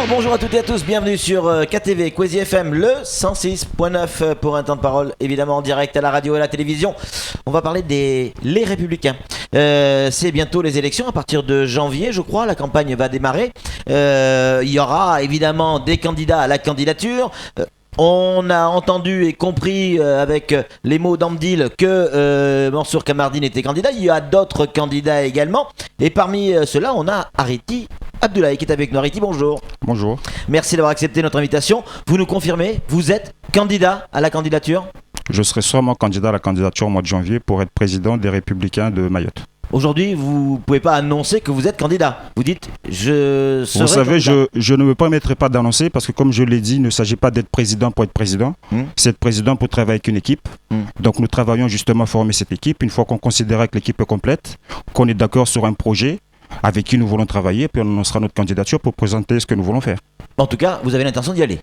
Bonjour à toutes et à tous, bienvenue sur KTV, Kwezi FM, le 106.9 pour un temps de parole, évidemment en direct à la radio et à la télévision. On va parler Les Républicains. C'est bientôt les élections, à partir de janvier, je crois, la campagne va démarrer. Il y aura évidemment des candidats à la candidature. On a entendu et compris avec les mots d'Amdil que Mansour Kamardine était candidat. Il y a d'autres candidats également. Et parmi ceux-là, on a Ariti Abdoulaye qui est avec nous. Ariti, bonjour. Bonjour. Merci d'avoir accepté notre invitation. Vous nous confirmez, vous êtes candidat à la candidature ? Je serai sûrement candidat à la candidature au mois de janvier pour être président des Républicains de Mayotte. Aujourd'hui, vous ne pouvez pas annoncer que vous êtes candidat. Vous dites, je serai Vous savez, candidat. je ne me permettrai pas d'annoncer parce que comme je l'ai dit, il ne s'agit pas d'être président pour être président. C'est être président pour travailler avec une équipe. Donc nous travaillons justement à former cette équipe. Une fois qu'on considérera que l'équipe est complète, qu'on est d'accord sur un projet avec qui nous voulons travailler, puis on annoncera notre candidature pour présenter ce que nous voulons faire. En tout cas, vous avez l'intention d'y aller.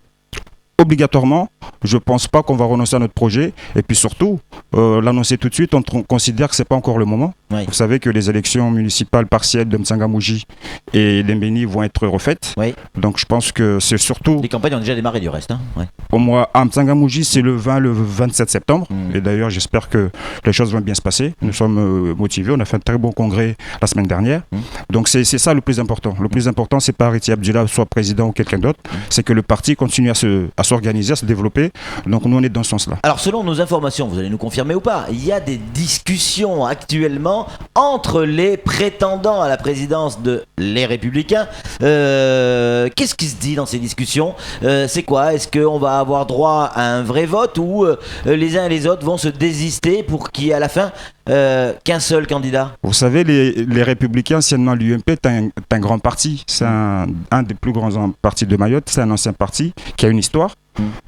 Obligatoirement, je ne pense pas qu'on va renoncer à notre projet. Et puis surtout, l'annoncer tout de suite, on considère que ce n'est pas encore le moment. Oui. Vous savez que les élections municipales partielles de M'Tsangamouji et d'Embeni vont être refaites. Oui. Donc je pense que c'est surtout... Les campagnes ont déjà démarré du reste. Hein, ouais. Au mois à M'Tsangamouji, c'est le 27 septembre. Et d'ailleurs, j'espère que les choses vont bien se passer. Nous sommes motivés. On a fait un très bon congrès la semaine dernière. Donc c'est ça le plus important. Le plus important, c'est pas Ariti Abdoulaye soit président ou quelqu'un d'autre. C'est que le parti continue à s'organiser, à se développer. Donc nous, on est dans ce sens-là. Alors selon nos informations, vous allez nous confirmer ou pas, il y a des discussions actuellement entre les prétendants à la présidence de Les Républicains. Qu'est-ce qui se dit dans ces discussions ? C'est quoi ? Est-ce qu'on va avoir droit à un vrai vote ou les uns et les autres vont se désister pour qu'il y ait à la fin qu'un seul candidat ? Vous savez, les Républicains, anciennement l'UMP, est un grand parti. C'est un des plus grands partis de Mayotte. C'est un ancien parti qui a une histoire.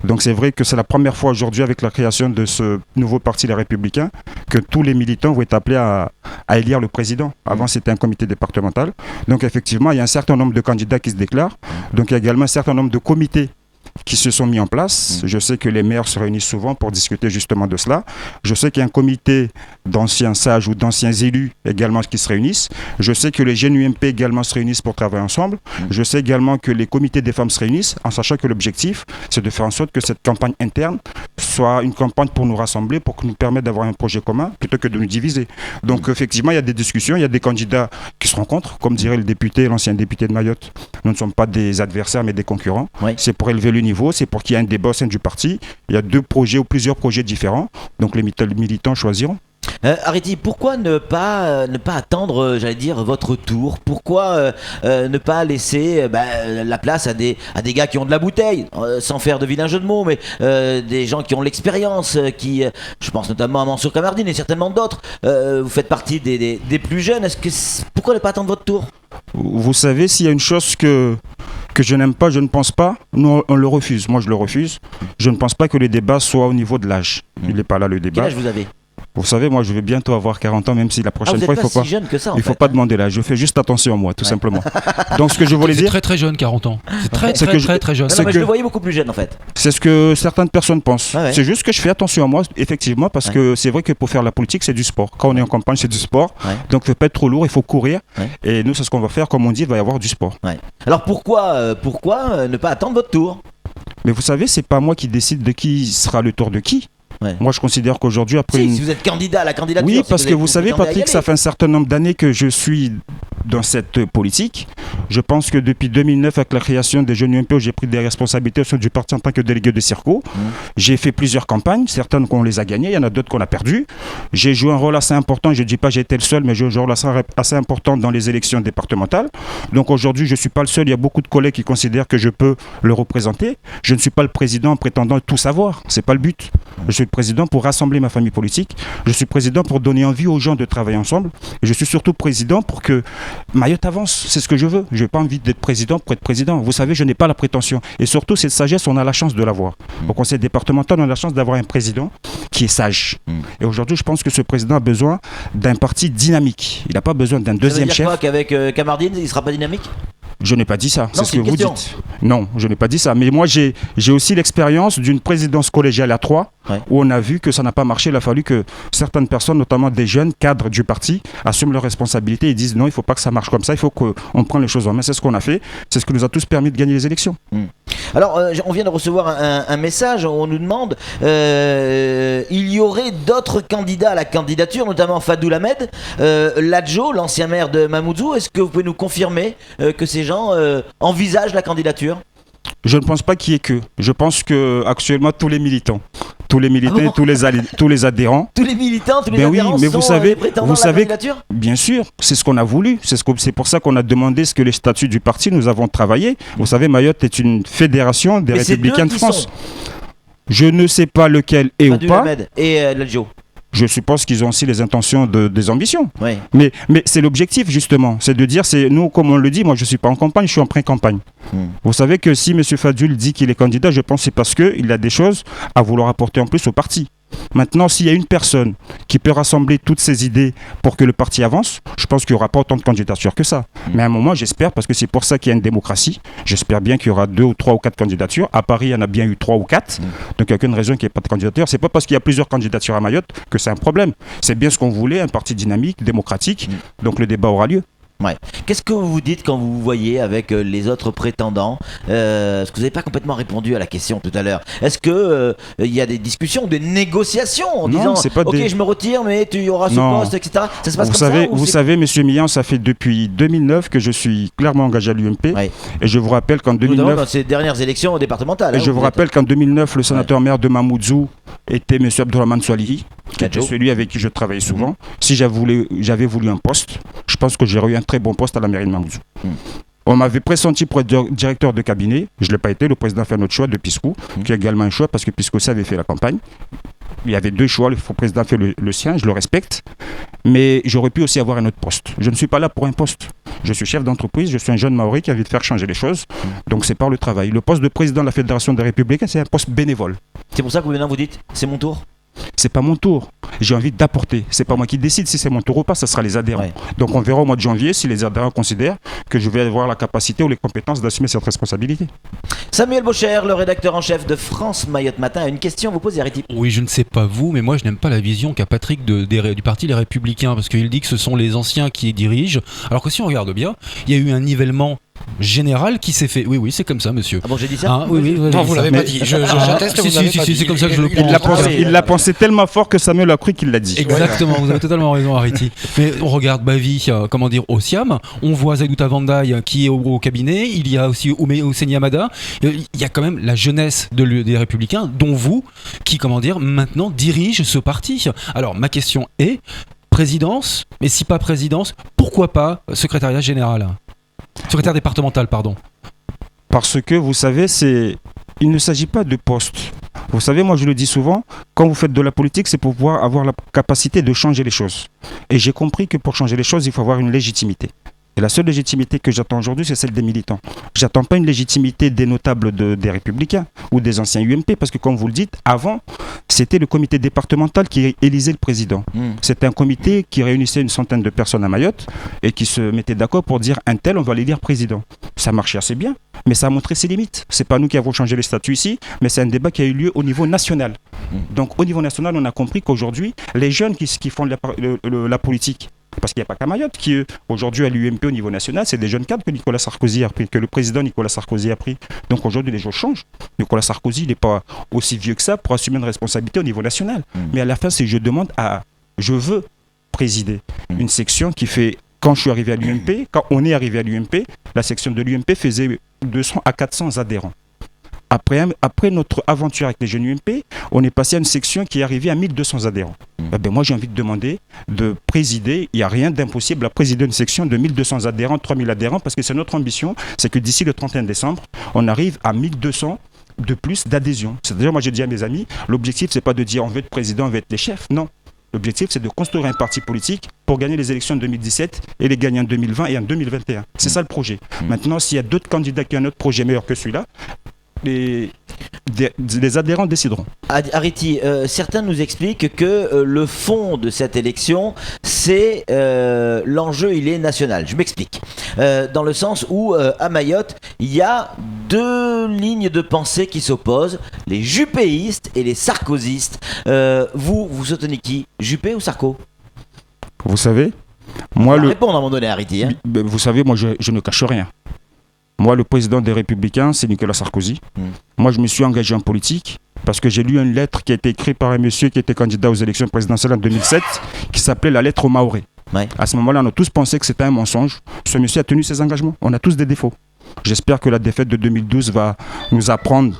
Donc c'est vrai que c'est la première fois aujourd'hui avec la création de ce nouveau parti, les Républicains, que tous les militants vont être appelés à élire le président. Avant, c'était un comité départemental. Donc effectivement, il y a un certain nombre de candidats qui se déclarent. Donc il y a également un certain nombre de comités qui se sont mis en place. Je sais que les maires se réunissent souvent pour discuter justement de cela. Je sais qu'il y a un comité d'anciens sages ou d'anciens élus également qui se réunissent. Je sais que les jeunes UMP également se réunissent pour travailler ensemble. Je sais également que les comités des femmes se réunissent en sachant que l'objectif, c'est de faire en sorte que cette campagne interne soit une campagne pour nous rassembler, pour nous permettre d'avoir un projet commun plutôt que de nous diviser. Donc effectivement, il y a des discussions, il y a des candidats qui se rencontrent. Comme dirait le député, l'ancien député de Mayotte, nous ne sommes pas des adversaires mais des concurrents. Oui. C'est pour élever le niveau, c'est pour qu'il y ait un débat au sein du parti. Il y a deux projets ou plusieurs projets différents, donc les militants choisiront. Ariti, pourquoi ne pas attendre, j'allais dire, votre tour ? Pourquoi ne pas laisser la place à des gars qui ont de la bouteille, sans faire de vilain jeu de mots, mais des gens qui ont l'expérience, je pense notamment à Mansour Kamardine et certainement d'autres. Vous faites partie des plus jeunes. Pourquoi ne pas attendre votre tour ? Vous savez, s'il y a une chose que je n'aime pas, je ne pense pas, nous on le refuse. Moi je le refuse. Je ne pense pas que le débat soit au niveau de l'âge. Il n'est pas là le débat. Quel âge vous avez ? Vous savez, moi je vais bientôt avoir 40 ans, même si la prochaine fois il ne faut pas demander l'âge. Je fais juste attention à moi, tout simplement. Donc ce que je voulais dire, c'est très jeune, 40 ans. C'est très jeune. Non, mais je le voyais beaucoup plus jeune en fait. C'est ce que certaines personnes pensent. C'est juste que je fais attention à moi, effectivement, parce que c'est vrai que pour faire la politique, c'est du sport. Quand on est en campagne, c'est du sport. Donc il ne faut pas être trop lourd, il faut courir. Et nous, c'est ce qu'on va faire. Comme on dit, il va y avoir du sport. Alors pourquoi ne pas attendre votre tour ? Mais vous savez, c'est pas moi qui décide de qui sera le tour de qui. Moi, je considère qu'aujourd'hui, après... Si vous êtes candidat à la candidature... Oui, parce que vous savez, Patrick, ça fait un certain nombre d'années que je suis dans cette politique. Je pense que depuis 2009, avec la création des jeunes UMP, j'ai pris des responsabilités au sein du parti en tant que délégué de Circo. J'ai fait plusieurs campagnes, certaines qu'on les a gagnées, il y en a d'autres qu'on a perdues. J'ai joué un rôle assez important, je ne dis pas que j'ai été le seul, mais j'ai joué un rôle assez important dans les élections départementales. Donc aujourd'hui, je ne suis pas le seul, il y a beaucoup de collègues qui considèrent que je peux le représenter. Je ne suis pas le président en prétendant tout savoir, ce n'est pas le but. Je suis président pour rassembler ma famille politique. Je suis président pour donner envie aux gens de travailler ensemble. Et je suis surtout président pour que Mayotte avance. C'est ce que je veux. Je n'ai pas envie d'être président pour être président. Vous savez, je n'ai pas la prétention. Et surtout, cette sagesse, on a la chance de l'avoir. Au conseil départemental, on a la chance d'avoir un président qui est sage. Et aujourd'hui, je pense que ce président a besoin d'un parti dynamique. Il n'a pas besoin d'un deuxième chef. Ça veut dire quoi, qu'avec Kamardine, il ne sera pas dynamique ? Je n'ai pas dit ça, Non, c'est ce que vous question. dites. Non, je n'ai pas dit ça. Mais moi, j'ai aussi l'expérience d'une présidence collégiale à 3, où on a vu que ça n'a pas marché. Il a fallu que certaines personnes, notamment des jeunes cadres du parti, assument leurs responsabilités et disent non, il ne faut pas que ça marche comme ça, il faut qu'on prenne les choses en main. C'est ce qu'on a fait. C'est ce qui nous a tous permis de gagner les élections. Alors, on vient de recevoir un message, on nous demande il y aurait d'autres candidats à la candidature, notamment Fadou Lamed, Ladjo, l'ancien maire de Mamoudzou. Est-ce que vous pouvez nous confirmer que ces gens envisagent la candidature? Je ne pense pas qu'il y ait que. Je pense que actuellement tous les militants et tous les adhérents. Tous les militants, tous les adhérents mais sont les prétendants à la candidature? Bien sûr, c'est ce qu'on a voulu. C'est pour ça qu'on a demandé ce que les statuts du parti, nous avons travaillé. Vous savez, Mayotte est une fédération des Républicains de France. Je ne sais pas lequel est Fadou ou pas. Lamed et Ladjo. Je suppose qu'ils ont aussi les intentions des ambitions. Oui. Mais c'est l'objectif, justement. C'est de dire, nous, comme on le dit, moi, je ne suis pas en campagne, je suis en pré-campagne. Vous savez que si M. Fadul dit qu'il est candidat, je pense que c'est parce qu'il a des choses à vouloir apporter en plus au parti. Maintenant, s'il y a une personne qui peut rassembler toutes ces idées pour que le parti avance, je pense qu'il n'y aura pas autant de candidatures que ça. Mais à un moment, j'espère, parce que c'est pour ça qu'il y a une démocratie, j'espère bien qu'il y aura 2 ou 3 ou 4 candidatures. À Paris, il y en a bien eu 3 ou 4. Donc, il n'y a aucune raison qu'il n'y ait pas de candidature. C'est pas parce qu'il y a plusieurs candidatures à Mayotte que c'est un problème. C'est bien ce qu'on voulait, un parti dynamique, démocratique. Donc, le débat aura lieu. Ouais. Qu'est-ce que vous vous dites quand vous vous voyez avec les autres prétendants Parce que vous n'avez pas complètement répondu à la question tout à l'heure. Est-ce que il y a des discussions, des négociations en disant ok, je me retire, mais tu auras ce poste, etc. Ça se passe vous savez, Monsieur Millan, ça fait depuis 2009 que je suis clairement engagé à l'UMP. Ouais. Et je vous rappelle qu'en 2009, dans ces dernières élections départementales. Et je vous rappelle qu'en 2009, le sénateur maire de Mamoudzou était M. Abdourahmane Swalihi, qui était celui avec qui je travaillais souvent. Si j'avais voulu un poste, je pense que j'aurais eu un très bon poste à la mairie de Mamoudzou. On m'avait pressenti pour être directeur de cabinet. Je ne l'ai pas été. Le président a fait un autre choix de Pisco, qui est également un choix parce que Pisco avait fait la campagne. Il y avait 2 choix. Le président a fait le sien. Je le respecte. Mais j'aurais pu aussi avoir un autre poste. Je ne suis pas là pour un poste. Je suis chef d'entreprise. Je suis un jeune Maori qui a envie de faire changer les choses. Donc c'est par le travail. Le poste de président de la Fédération des Républicains, c'est un poste bénévole. C'est pour ça que maintenant vous dites c'est mon tour? C'est pas mon tour. J'ai envie d'apporter. C'est pas moi qui décide si c'est mon tour ou pas, ça sera les adhérents. Ouais. Donc on verra au mois de janvier si les adhérents considèrent que je vais avoir la capacité ou les compétences d'assumer cette responsabilité. Samuel Bocher, le rédacteur en chef de France Mayotte Matin, a une question à vous poser, Ariti. Oui, je ne sais pas vous, mais moi je n'aime pas la vision qu'a Patrick du parti Les Républicains, parce qu'il dit que ce sont les anciens qui dirigent, alors que si on regarde bien, il y a eu un nivellement général qui s'est fait. Oui, c'est comme ça, monsieur. Ah bon, j'ai dit ça? Oui, non, vous l'avez pas dit. J'atteste, vous l'avez pas dit. C'est comme ça que je le pense. Il l'a pensé tellement fort que Samuel a cru qu'il l'a dit. Exactement, vous avez totalement raison, Ariti. Mais on regarde Bavi, au Siam, on voit Zaidouta Vandaï qui est au cabinet, il y a aussi Ouseni Hamada, il y a quand même la jeunesse des Républicains, dont vous, qui, maintenant dirige ce parti. Alors, ma question est, présidence, mais si pas présidence, pourquoi pas secrétariat général? Secrétaire départemental, pardon. Parce que vous savez, il ne s'agit pas de poste. Vous savez, moi je le dis souvent, quand vous faites de la politique, c'est pour pouvoir avoir la capacité de changer les choses. Et j'ai compris que pour changer les choses, il faut avoir une légitimité. Et la seule légitimité que j'attends aujourd'hui, c'est celle des militants. J'attends pas une légitimité des notables des Républicains ou des anciens UMP, parce que comme vous le dites, avant, c'était le comité départemental qui élisait le président. C'était un comité qui réunissait une centaine de personnes à Mayotte et qui se mettait d'accord pour dire un tel, on va l'élire président. Ça marchait assez bien, mais ça a montré ses limites. C'est pas nous qui avons changé les statuts ici, mais c'est un débat qui a eu lieu au niveau national. Donc au niveau national, on a compris qu'aujourd'hui, les jeunes qui font la politique, parce qu'il n'y a pas qu'à Mayotte qui, aujourd'hui, à l'UMP au niveau national, c'est des jeunes cadres que Nicolas Sarkozy a pris, que le président Nicolas Sarkozy a pris. Donc aujourd'hui, les choses changent. Nicolas Sarkozy, il n'est pas aussi vieux que ça pour assumer une responsabilité au niveau national. Mais à la fin, je veux présider une section qui fait, quand je suis arrivé à l'UMP, quand on est arrivé à l'UMP, la section de l'UMP faisait 200 à 400 adhérents. Après notre aventure avec les jeunes UMP, on est passé à une section qui est arrivée à 1200 adhérents. Moi, j'ai envie de demander de présider. Il n'y a rien d'impossible à présider une section de 1200 adhérents, 3000 adhérents, parce que c'est notre ambition, c'est que d'ici le 31 décembre, on arrive à 1200 de plus d'adhésion. C'est-à-dire, moi, j'ai dit à mes amis, l'objectif, c'est pas de dire on veut être président, on veut être les chefs. Non. L'objectif, c'est de construire un parti politique pour gagner les élections en 2017 et les gagner en 2020 et en 2021. C'est ça le projet. Maintenant, s'il y a d'autres candidats qui ont un autre projet meilleur que celui-là, Les adhérents décideront. Ariti, certains nous expliquent que le fond de cette élection, c'est l'enjeu, il est national. Je m'explique. Dans le sens où à Mayotte, il y a deux lignes de pensée qui s'opposent, les juppéistes et les sarkozystes. Vous soutenez qui? Juppé ou Sarko? Vous savez, moi répondre à un moment donné, Ariti. Hein. Vous savez, moi je ne cache rien. Moi, le président des Républicains, c'est Nicolas Sarkozy. Moi, je me suis engagé en politique parce que j'ai lu une lettre qui a été écrite par un monsieur qui était candidat aux élections présidentielles en 2007, qui s'appelait la lettre aux Mahorais. Ouais. À ce moment-là, on a tous pensé que c'était un mensonge. Ce monsieur a tenu ses engagements. On a tous des défauts. J'espère que la défaite de 2012 va nous apprendre,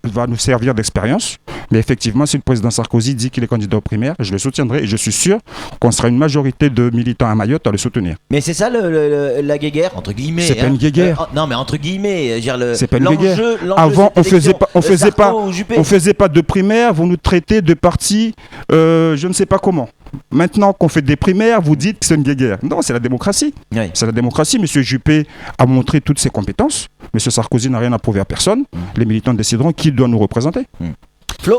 va nous servir d'expérience. Mais effectivement, si le président Sarkozy dit qu'il est candidat aux primaires, je le soutiendrai et je suis sûr qu'on sera une majorité de militants à Mayotte à le soutenir. Mais c'est ça la guéguerre, entre guillemets. C'est pas une guéguerre. Non, mais entre guillemets, c'est pas une guéguerre. Avant, on faisait pas de primaires, vous nous traitez de partis, je ne sais pas comment. Maintenant qu'on fait des primaires, vous dites que c'est une guéguerre. Non, c'est la démocratie. Oui. C'est la démocratie. Monsieur Juppé a montré toutes ses compétences. Monsieur Sarkozy n'a rien à prouver à personne. Les militants décideront qui doit nous représenter. Flo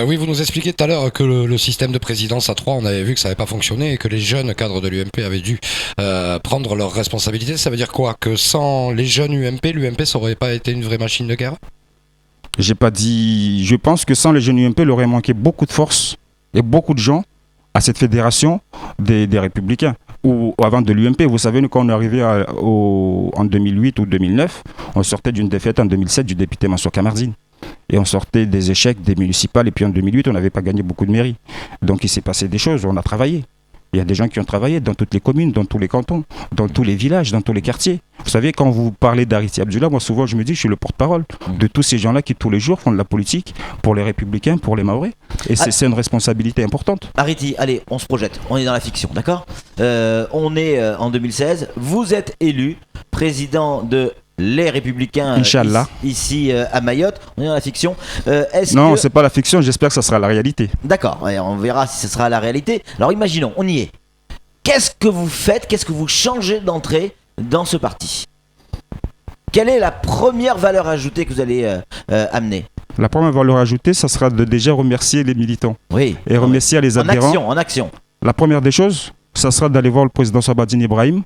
oui, vous nous expliquiez tout à l'heure que le système de présidence à 3, on avait vu que ça n'avait pas fonctionné et que les jeunes cadres de l'UMP avaient dû prendre leurs responsabilités. Ça veut dire quoi? Que sans les jeunes l'UMP, ça n'aurait pas été une vraie machine de guerre? J'ai pas dit... Je pense que sans les jeunes UMP, il aurait manqué beaucoup de force et beaucoup de gens à cette fédération des Républicains. Ou avant de l'UMP, vous savez, nous, quand on est arrivé en 2008 ou 2009, on sortait d'une défaite en 2007 du député Mansour Kamardine. Et on sortait des échecs des municipales. Et puis en 2008, on n'avait pas gagné beaucoup de mairies. Donc il s'est passé des choses, on a travaillé. Il y a des gens qui ont travaillé dans toutes les communes, dans tous les cantons, dans tous les villages, dans tous les quartiers. Vous savez, quand vous parlez d'Ariti Abdullah, moi souvent je me dis, je suis le porte-parole de tous ces gens-là qui tous les jours font de la politique pour les Républicains, pour les Mahorais. Et c'est une responsabilité importante. Ariti, allez, on se projette, on est dans la fiction, d'accord? On est en 2016, vous êtes élu président de les Républicains ici à Mayotte. On est dans la fiction. Non, c'est pas la fiction, j'espère que ça sera la réalité. D'accord, ouais, on verra si ce sera la réalité. Alors imaginons, on y est. Qu'est-ce que vous faites? Qu'est-ce que vous changez d'entrée dans ce parti? Quelle est la première valeur ajoutée que vous allez amener? La première valeur ajoutée, ça sera de déjà remercier les militants. Oui. Et remercier les adhérents. En action. La première des choses, ça sera d'aller voir le président Sabadine Ibrahim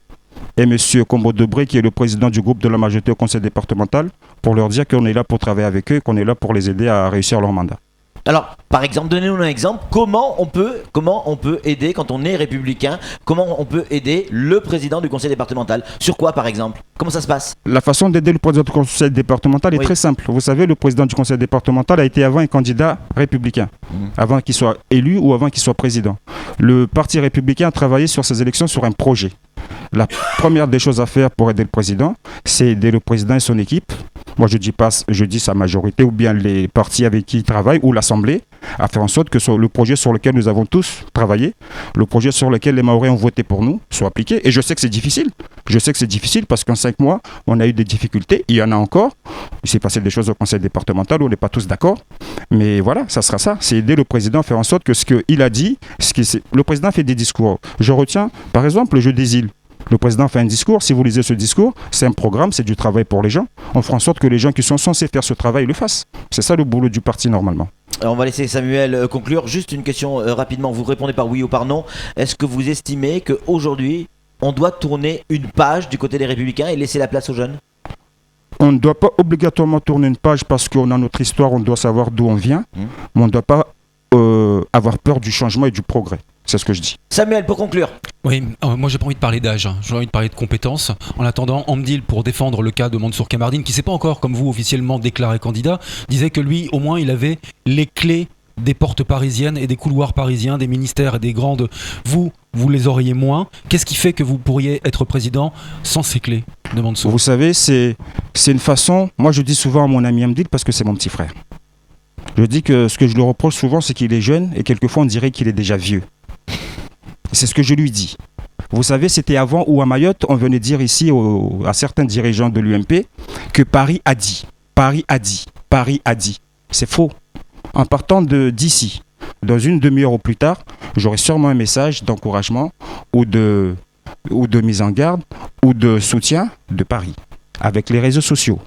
et M. Combo Debré, qui est le président du groupe de la majorité au conseil départemental, pour leur dire qu'on est là pour travailler avec eux, qu'on est là pour les aider à réussir leur mandat. Alors, par exemple, donnez-nous un exemple. Comment on peut aider quand on est républicain? Comment on peut aider le président du conseil départemental? Sur quoi, par exemple? Comment ça se passe? La façon d'aider le président du conseil départemental est très simple. Vous savez, le président du conseil départemental a été avant un candidat républicain, avant qu'il soit élu ou avant qu'il soit président. Le parti républicain a travaillé sur ces élections sur un projet. La première des choses à faire pour aider le président, c'est aider le président et son équipe. Moi, je dis sa majorité ou bien les partis avec qui il travaille ou l'Assemblée, à faire en sorte que le projet sur lequel nous avons tous travaillé, le projet sur lequel les Mahorais ont voté pour nous, soit appliqué. Et je sais que c'est difficile. Je sais que c'est difficile parce qu'en 5 mois, on a eu des difficultés. Il y en a encore. Il s'est passé des choses au conseil départemental où on n'est pas tous d'accord. Mais voilà, ça sera ça. C'est aider le président à faire en sorte que ce qu'il a dit, le président fait des discours. Je retiens, par exemple, le jeu des îles. Le président fait un discours, si vous lisez ce discours, c'est un programme, c'est du travail pour les gens. On fera en sorte que les gens qui sont censés faire ce travail le fassent. C'est ça le boulot du parti normalement. Alors on va laisser Samuel conclure. Juste une question rapidement, vous répondez par oui ou par non. Est-ce que vous estimez qu'aujourd'hui, on doit tourner une page du côté des Républicains et laisser la place aux jeunes? On ne doit pas obligatoirement tourner une page parce qu'on a notre histoire, on doit savoir d'où on vient, mais on ne doit pas avoir peur du changement et du progrès. C'est ce que je dis. Samuel, pour conclure. Oui, moi j'ai pas envie de parler d'âge, j'ai envie de parler de compétences. En attendant, Amdil, pour défendre le cas de Mansour Kamardine, qui s'est pas encore, comme vous, officiellement déclaré candidat, disait que lui, au moins, il avait les clés des portes parisiennes et des couloirs parisiens, des ministères et des grandes... Vous les auriez moins. Qu'est-ce qui fait que vous pourriez être président sans ces clés de Mansour? Vous savez, c'est une façon... Moi, je dis souvent à mon ami Amdil, parce que c'est mon petit frère. Je dis que ce que je lui reproche souvent, c'est qu'il est jeune et quelquefois on dirait qu'il est déjà vieux. C'est ce que je lui dis. Vous savez, c'était avant où à Mayotte, on venait dire ici à certains dirigeants de l'UMP que Paris a dit. Paris a dit. Paris a dit. C'est faux. En partant d'ici, dans une demi-heure ou plus tard, j'aurai sûrement un message d'encouragement ou de mise en garde ou de soutien de Paris. Avec les réseaux sociaux,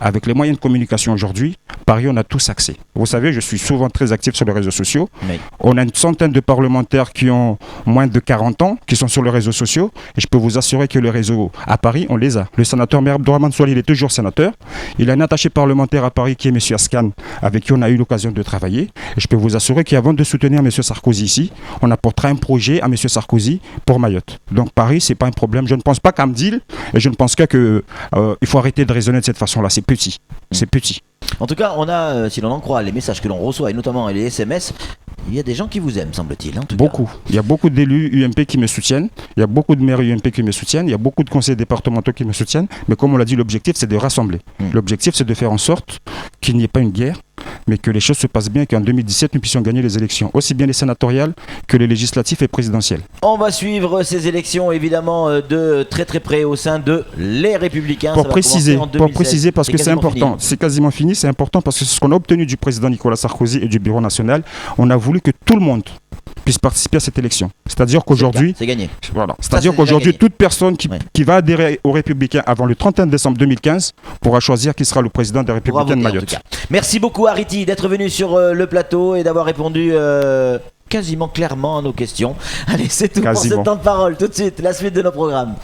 avec les moyens de communication aujourd'hui, Paris, on a tous accès. Vous savez, je suis souvent très actif sur les réseaux sociaux. Oui. On a une centaine de parlementaires qui ont moins de 40 ans, qui sont sur les réseaux sociaux. Et je peux vous assurer que le réseau à Paris, on les a. Le sénateur Maire Abdourahmane Soili, il est toujours sénateur. Il a un attaché parlementaire à Paris qui est M. Ascan, avec qui on a eu l'occasion de travailler. Et je peux vous assurer qu'avant de soutenir M. Sarkozy ici, on apportera un projet à M. Sarkozy pour Mayotte. Donc Paris, c'est pas un problème. Je ne pense pas qu'à Amdil, et je ne pense pas que il faut arrêter de raisonner de cette façon-là. C'est petit. C'est petit. En tout cas, on a, si l'on en croit les messages que l'on reçoit, et notamment les SMS, il y a des gens qui vous aiment, semble-t-il. En tout cas. Beaucoup. Il y a beaucoup d'élus UMP qui me soutiennent. Il y a beaucoup de maires UMP qui me soutiennent. Il y a beaucoup de conseillers départementaux qui me soutiennent. Mais comme on l'a dit, l'objectif, c'est de rassembler. L'objectif, c'est de faire en sorte qu'il n'y ait pas une guerre, mais que les choses se passent bien et qu'en 2017, nous puissions gagner les élections, aussi bien les sénatoriales que les législatives et présidentielles. On va suivre ces élections, évidemment, de très très près au sein de Les Républicains. Pour préciser, parce que c'est important. Fini. C'est quasiment fini, c'est important parce que c'est ce qu'on a obtenu du président Nicolas Sarkozy et du Bureau national. On a voulu que tout le monde puisse participer à cette élection. C'est-à-dire qu'aujourd'hui, c'est gagné. Voilà. C'est-à-dire qu'aujourd'hui, toute personne qui va adhérer aux Républicains avant le 31 décembre 2015 pourra choisir qui sera le président des Républicains de Mayotte. Merci beaucoup Hariti d'être venu sur le plateau et d'avoir répondu quasiment clairement à nos questions. Allez, c'est tout pour ce temps de parole. Tout de suite, la suite de nos programmes.